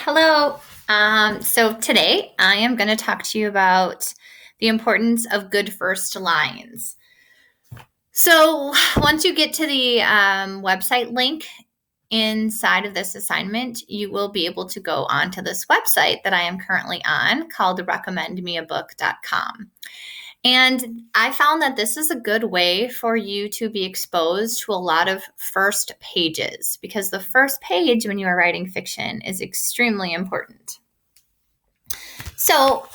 Hello. So today I am going to talk to you about the importance of good first lines. So once you get to the website link inside of this assignment, you will be able to go onto this website that I am currently on called recommendmeabook.com. And I found that this is a good way for you to be exposed to a lot of first pages because the first page when you are writing fiction is extremely important. So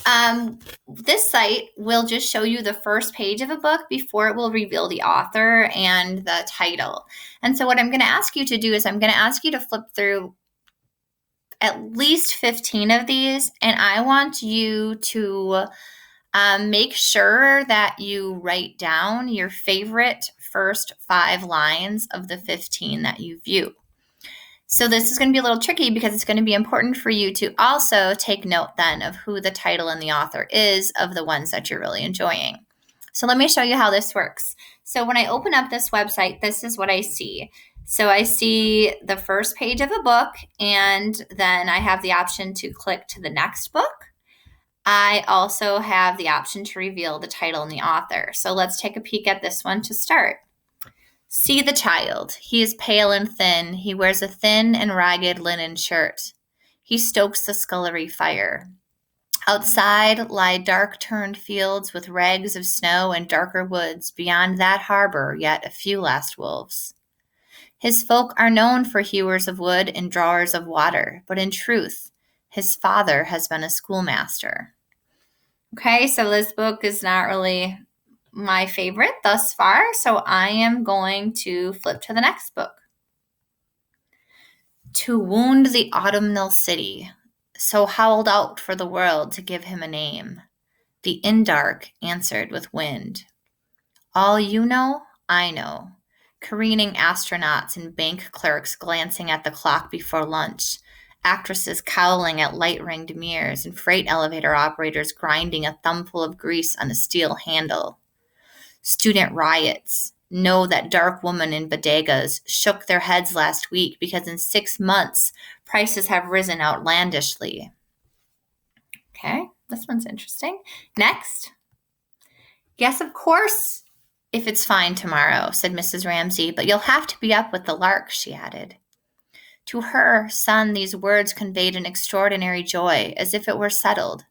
this site will just show you the first page of a book before it will reveal the author and the title. And so what I'm going to ask you to do is I'm going to ask you to flip through at least 15 of these, and I want you to make sure that you write down your favorite first 5 lines of the 15 that you view. So this is going to be a little tricky because it's going to be important for you to also take note then of who the title and the author is of the ones that you're really enjoying. So let me show you how this works. So when I open up this website, this is what I see. So I see the first page of a book, and then I have the option to click to the next book. I also have the option to reveal the title and the author. So let's take a peek at this one to start. See the child. He is pale and thin. He wears a thin and ragged linen shirt. He stokes the scullery fire. Outside lie dark-turned fields with rags of snow and darker woods. Beyond that harbor yet a few last wolves. His folk are known for hewers of wood and drawers of water, but in truth, his father has been a schoolmaster. Okay, so this book is not really my favorite thus far, so I am going to flip to the next book. To wound the autumnal city, so howled out for the world to give him a name. The Indark answered with wind. All you know, I know. Careening astronauts and bank clerks glancing at the clock before lunch. Actresses cowling at light-ringed mirrors and freight elevator operators grinding a thumbful of grease on a steel handle. Student riots. Know that dark women in bodegas shook their heads last week because in 6 months, prices have risen outlandishly. Okay, this one's interesting. Next. Yes, of course, if it's fine tomorrow, said Mrs. Ramsay, but you'll have to be up with the lark, she added. To her son, these words conveyed an extraordinary joy, as if it were settled.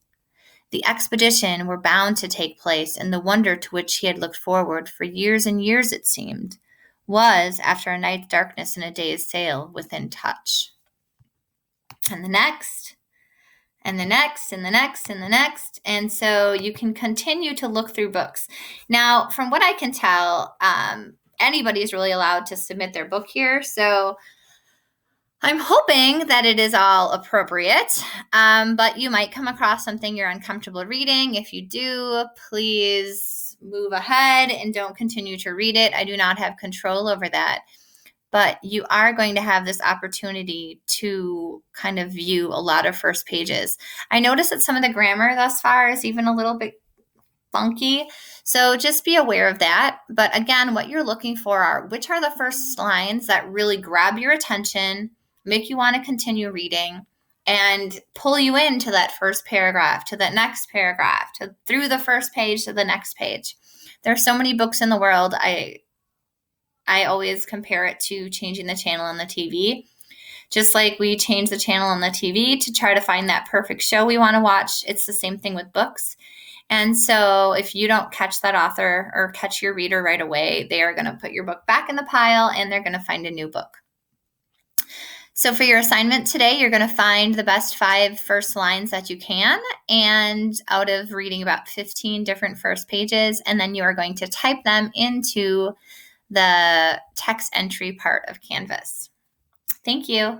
The expedition were bound to take place, and the wonder to which he had looked forward for years and years, it seemed, was, after a night's darkness and a day's sail, within touch. And the next, and the next, and the next, and the next. And so you can continue to look through books. Now, from what I can tell, anybody is really allowed to submit their book here. So I'm hoping that it is all appropriate, but you might come across something you're uncomfortable reading. If you do, please move ahead and don't continue to read it. I do not have control over that, but you are going to have this opportunity to kind of view a lot of first pages. I noticed that some of the grammar thus far is even a little bit funky, so just be aware of that. But again, what you're looking for are which are the first lines that really grab your attention, make you want to continue reading, and pull you into that first paragraph, to that next paragraph, through the first page to the next page. There are so many books in the world. I always compare it to changing the channel on the TV. Just like we change the channel on the TV to try to find that perfect show we want to watch, it's the same thing with books. And so if you don't catch that author or catch your reader right away, they are going to put your book back in the pile and they're going to find a new book. So for your assignment today, you're going to find the best 5 first lines that you can, and out of reading about 15 different first pages, and then you are going to type them into the text entry part of Canvas. Thank you.